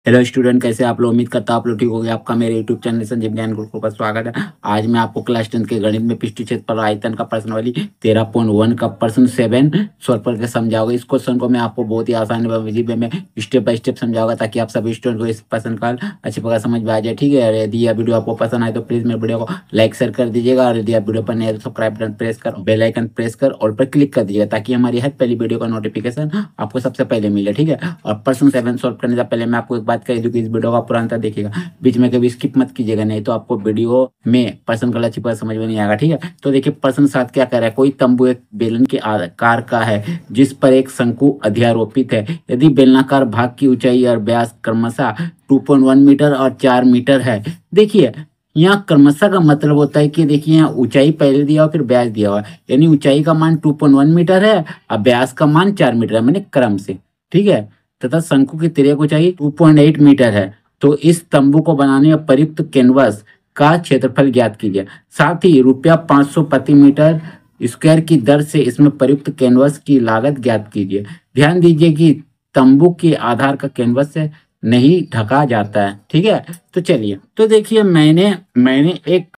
Hello student, कैसे आप लोग? उम्मीद करता हूं आप लोग ठीक होंगे। आपका मेरे यूट्यूब चैनल संजीव ज्ञान गुरुकुल पर स्वागत है। आज मैं आपको क्लास 10 के गणित में पृष्ठ क्षेत्रफल और आयतन का प्रश्नावली 13.1 का प्रश्न 7 सॉल्व करके समझाऊंगा। इस क्वेश्चन को मैं आपको बहुत ही आसान व इजी वे में स्टेप बाय स्टेप समझाऊंगा, ताकि आप सभी स्टूडेंट को इस प्रश्न का अच्छी प्रकार समझ में आ जाए। ठीक है, यदि यह वीडियो आपको पसंद आए तो प्लीज मेरे वीडियो को लाइक शेयर कर दीजिएगा, और यदि आप वीडियो पर नए हैं तो सब्सक्राइब बटन प्रेस कर बेल आइकन प्रेस कर ऑल पर क्लिक कर दीजिएगा, ताकि हमारी हर पहली वीडियो का नोटिफिकेशन आपको सबसे पहले मिले। ठीक है, और प्रश्न 7 सॉल्व करने से पहले मैं आपको एक बात कह दूं कि इस वीडियो का पूरा अंतर देखिएगा, बीच में कभी स्किप मत कीजिएगा, नहीं तो आपको वीडियो में प्रश्न का अच्छी तरह समझ में नहीं आएगा। ठीक है, तो देखिए प्रश्न 7 क्या कह रहा है। कोई तंबू एक बेलन के आकार का है जिस पर एक शंकु अध्यारोपित है। यदि बेलनाकार भाग की ऊंचाई और व्यास क्रमशः 2.1 मीटर और 4 मीटर है। देखिए यहाँ क्रमशः का मतलब होता है कि देखिए यहाँ ऊंचाई पहले दिया हुआ फिर व्यास दिया हुआ, यानी ऊंचाई का मान 2.1 मीटर है और व्यास का मान 4 मीटर है, मैंने क्रम से। ठीक है, तथा शंकु की तिर्यक ऊंचाई 2.8 मीटर है। तो इस तंबू को बनाने में प्रयुक्त कैनवस का क्षेत्रफल ज्ञात कीजिए। साथ ही ₹500 प्रति मीटर स्क्वायर की दर से इसमें प्रयुक्त कैनवस की लागत ज्ञात कीजिए। ध्यान दीजिए कि तंबू के आधार का कैनवस से नहीं ढका जाता है। ठीक है, तो चलिए, तो देखिए मैंने एक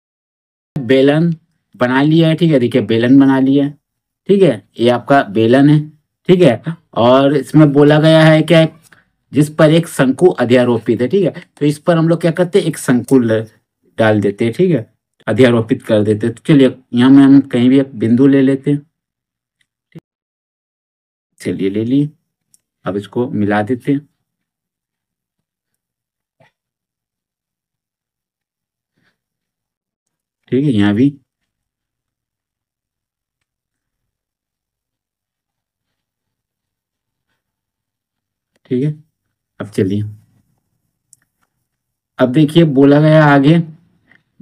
बेलन बना लिया है। ठीक है, देखिए बेलन बना लिया है। ठीक है, ये आपका बेलन है। ठीक है, और इसमें बोला गया है क्या, जिस पर एक शंकु अध्यारोपित है। ठीक है, तो इस पर हम लोग क्या करते हैं, एक शंकु डाल देते हैं। ठीक है, अध्यारोपित कर देते हैं। तो चलिए यहाँ में हम कहीं भी एक बिंदु ले लेते हैं। चलिए ले लिए, अब इसको मिला देते हैं। ठीक है, यहाँ भी ठीक है। अब चलिए, अब देखिए बोला गया आगे,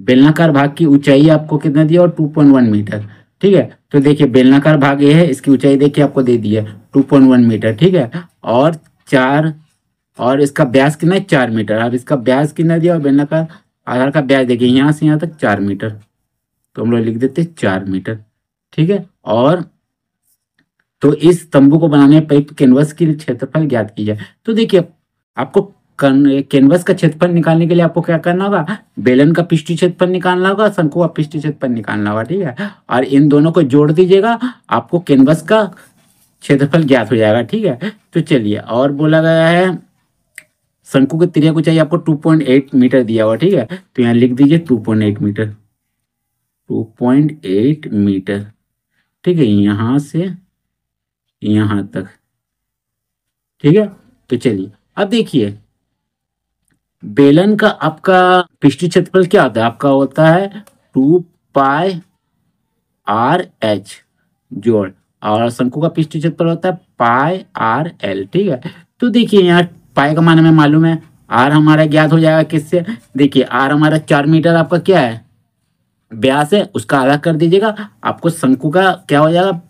बेलनाकार भाग की ऊंचाई आपको कितना दिया, और 2.1 मीटर। ठीक है, तो देखिए बेलनाकार भाग ये है, इसकी ऊंचाई देखिए आपको दे दी है 2.1 मीटर। ठीक है, और 4, और इसका व्यास कितना है, 4 मीटर। अब इसका व्यास कितना दिया, और बेलनाकार आधार का व्यास देखिए यहाँ से यहाँ तक 4 मीटर, तो हम लोग लिख देते 4 मीटर। ठीक है, और तो इस तंबू को बनाने में प्रयुक्त कैनवस की क्षेत्रफल ज्ञात की जाए। तो देखिए आपको कैनवस का क्षेत्रफल निकालने के लिए आपको क्या करना होगा, बेलन का पृष्ठीय क्षेत्रफल निकालना होगा, शंकु का पृष्ठीय क्षेत्रफल निकालना होगा। ठीक है, और इन दोनों को जोड़ दीजिएगा, आपको कैनवस का क्षेत्रफल ज्ञात हो जाएगा। ठीक है, तो चलिए, और बोला गया है शंकु की तिर्यक ऊंचाई आपको 2.8 मीटर दिया हुआ। ठीक है, तो यहाँ लिख दीजिए 2.8 मीटर, 2.8 मीटर। ठीक है, यहाँ से यहाँ तक। ठीक है, तो चलिए अब देखिए, बेलन का आपका पृष्ठीय क्षेत्रफल क्या होता है, आपका होता है 2πr/h जोड़, और शंकु का पृष्ठीय क्षेत्रफल होता है πr/l। ठीक है, तो देखिए यहाँ पाई का मान हमें मालूम है, आर हमारा ज्ञात हो जाएगा किससे। देखिए आर हमारा 4 मीटर आपका क्या है, व्यास है, उसका आधा कर दीजिएगा, आपको शंकु का क्या हो जाएगा,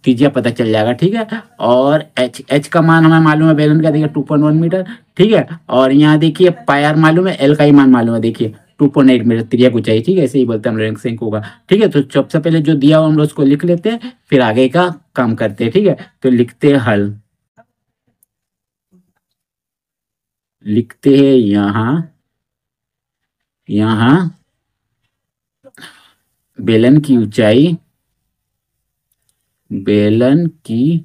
त्रिज्या पता चल जाएगा। ठीक है, और एच का मान हमें मालूम है, बेलन का देखिए 2.1 मीटर। ठीक है, और यहाँ देखिए पाई आर मालूम है, एल का ही मान मालूम है, देखिए 2.8 मीटर त्रिज्या को चाहिए। ठीक है, ऐसे ही बोलते हैं हम लोग शंकु का। ठीक है, तो सबसे पहले जो दिया हुआ हम लोग उसको लिख लेते हैं, फिर आगे का काम करते हैं। ठीक है, तो लिखते हैं हल, लिखते हैं यहाँ बेलन की ऊंचाई, बेलन की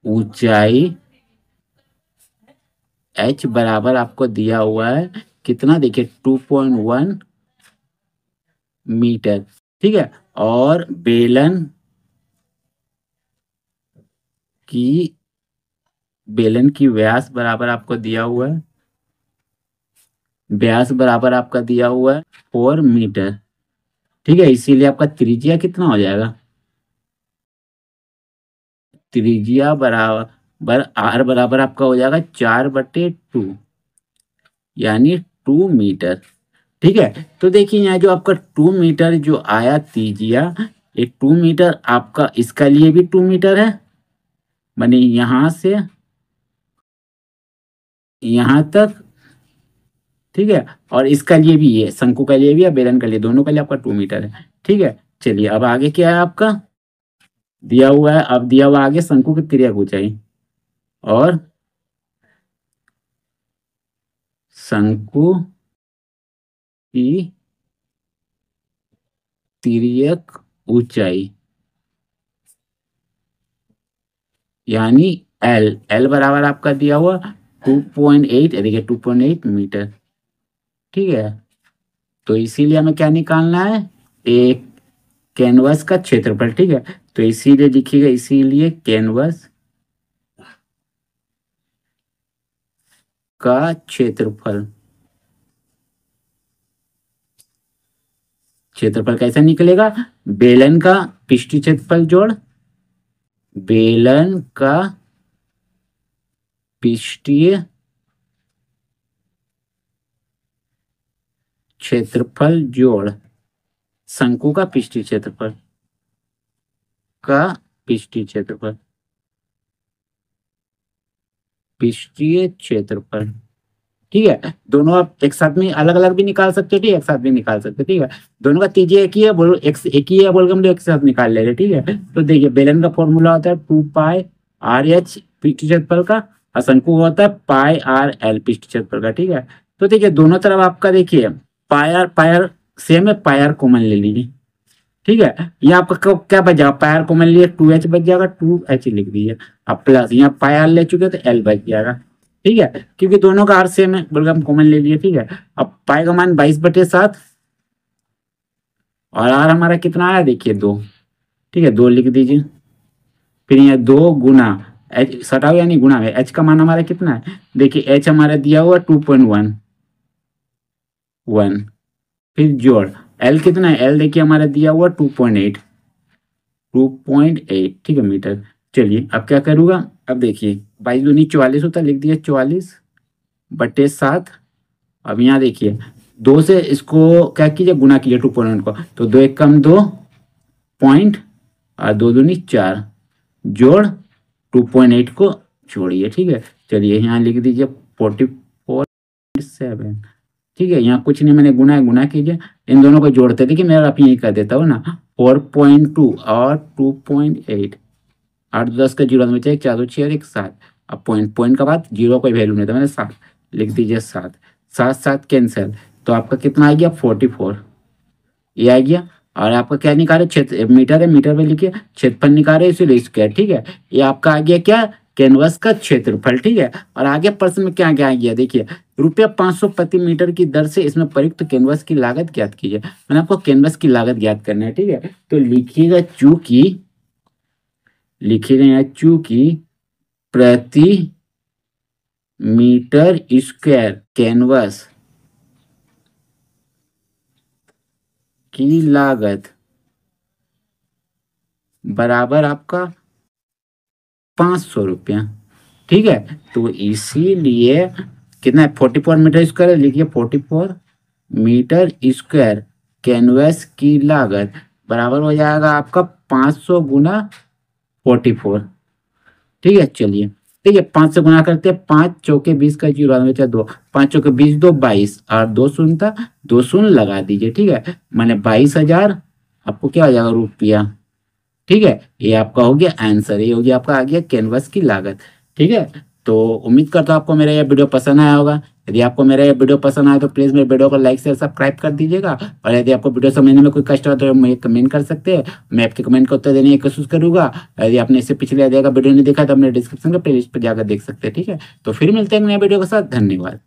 ऊंचाई h बराबर आपको दिया हुआ है कितना, देखिए 2.1 मीटर। ठीक है, और की बेलन की व्यास बराबर आपको दिया हुआ है, व्यास बराबर आपका दिया हुआ है 4 मीटर। ठीक है, इसीलिए आपका त्रिज्या कितना हो जाएगा, त्रिज्या बराबर आर बराबर आपका हो जाएगा 4/2, यानी 2 मीटर। ठीक है, तो देखिए यहाँ जो आपका 2 मीटर जो आया त्रिज्या, ये 2 मीटर आपका इसका लिए भी 2 मीटर है, माने यहाँ से यहाँ तक। ठीक है, और इसका लिए भी, ये शंकु का लिए भी या बेलन का लिए, दोनों का लिए आपका 2 मीटर है। ठीक है, चलिए अब आगे क्या है आपका दिया हुआ है, अब दिया हुआ आगे शंकु की तिर्यक ऊंचाई, और शंकु की तिर्यक ऊंचाई यानी एल, एल बराबर आपका दिया हुआ 2.8, देखिए 2.8 मीटर। ठीक है, तो इसीलिए हमें क्या निकालना है, एक कैनवस का क्षेत्रफल। ठीक है, तो इसीलिए लिखिएगा, इसीलिए कैनवस का क्षेत्रफल, क्षेत्रफल कैसे निकलेगा, बेलन का पृष्ठीय क्षेत्रफल जोड़ बेलन का पृष्ठीय क्षेत्रफल जोड़ शंकु का पृष्ठीय क्षेत्रफल का पृष्ठीय क्षेत्रफल, पृष्ठीय क्षेत्रफल। ठीक है, दोनों आप एक साथ में अलग अलग भी निकाल सकते हो, ठीक है, एक साथ भी निकाल सकते हो। ठीक है, दोनों का तीजिए एक ही है, बोलो एक ही है, बोल के हम लोग एक साथ निकाल ले रहे। ठीक है, तो देखिए बेलन का फॉर्मूला होता है 2πr/h पृष्ठीय क्षेत्रफल का, और शंकु होता है πr/l पृष्ठीय क्षेत्रफल का। ठीक है, तो देखिए दोनों तरफ आपका देखिए पायर पायर सेम है, पायर कॉमन ले लीजिए। ठीक है, यहाँ आपका क्या बच जाएगा, पायर कॉमन लिए 2h बच जाएगा, 2h लिख दीजिए। अब प्लस यहाँ पायर ले चुके तो l बच जाएगा। ठीक है, क्योंकि दोनों का आर सेम है, बोल हम कॉमन ले लिए। ठीक है, अब पाई का मान 22/7 और आर हमारा कितना आया, देखिए 2। ठीक है, 2 लिख दीजिए। फिर यहाँ 2 गुना एच सटाओ यानी गुना है, एच का मान हमारा कितना है, देखिए एच हमारा दिया हुआ 2.1, फिर जोड़ एल कितना है, एल देखिए हमारा दिया हुआ 2.8, ठीक है मीटर। चलिए अब क्या करूँगा, अब देखिए 22 दूनी 44 होता है, लिख दिया 44/7। अब यहाँ देखिए 2 से इसको क्या कीजिए, गुना कीजिए 2.1 को, तो 2 एक कम 2 पॉइंट और 2 दूनी 4 जोड़ 2.8 को छोड़िए। ठीक है, चलिए यहाँ लिख दीजिए 44.7। ठीक है, यहाँ कुछ नहीं, मैंने गुना है, गुना कीजिए, इन दोनों को जोड़ते, देखिए मेरा आप यही कर देता हूँ ना, 4.2 और 2.8, 8 10 का जीरो में चाहिए, 4 2 6 और 1 7। अब पॉइंट का बाद जीरो कोई वैल्यू नहीं था, मैंने 7 लिख दीजिए, 7 7 7 कैंसिल, तो आपका कितना आ गया 44, ये आ गया। और आपका क्या निकाले, क्षेत्र मीटर है, मीटर में लिखिए, क्षेत्रफल निकाले इसीलिए स्क्वायर। ठीक है, ये आपका आ गया क्या, कैनवस का क्षेत्रफल। ठीक है, और आगे प्रश्न में क्या क्या आ गया, देखिए ₹500 प्रति मीटर की दर से इसमें प्रयुक्त कैनवस की लागत ज्ञात कीजिए। मैंने आपको कैनवस की लागत ज्ञात करना है। ठीक है, तो लिखिएगा चूंकि प्रति मीटर स्क्वायर कैनवस की लागत बराबर आपका 500 रुपया। ठीक है, तो इसीलिए कितना है, 44 मीटर स्क्वायर, लिखिए 44 मीटर स्क्वायर कैनवस की लागत बराबर हो जाएगा आपका 500 गुना 44। ठीक है, चलिए ठीक है, 5 से गुना करते हैं, 5 चौके 20 का जीरो में 2, 5 चौके 20 2 22 और 2 शून्य था, 2 शून्य लगा दीजिए। ठीक है, मैंने 22,000 आपको क्या हो जाएगा रुपया। ठीक है, ये आपका हो गया आंसर, ये हो गया आपका आ गया कैनवस की लागत। ठीक है, तो उम्मीद करता हूँ आपको मेरा ये वीडियो पसंद आया होगा। यदि आपको मेरा ये वीडियो पसंद आया तो प्लीज़ मेरे वीडियो को लाइक शेयर सब्सक्राइब कर दीजिएगा, और यदि आपको वीडियो समझने में कोई कष्ट हो तो मुझे कमेंट कर सकते हैं, मैं आपके कमेंट को उत्तर देने की कोशिश करूंगा। यदि आपने इससे पिछले का वीडियो नहीं देखा तो अपने डिस्क्रिप्शन के प्लेलिस्ट पर जाकर देख सकते हैं। ठीक है, तो फिर मिलते हैं नए वीडियो के साथ, धन्यवाद।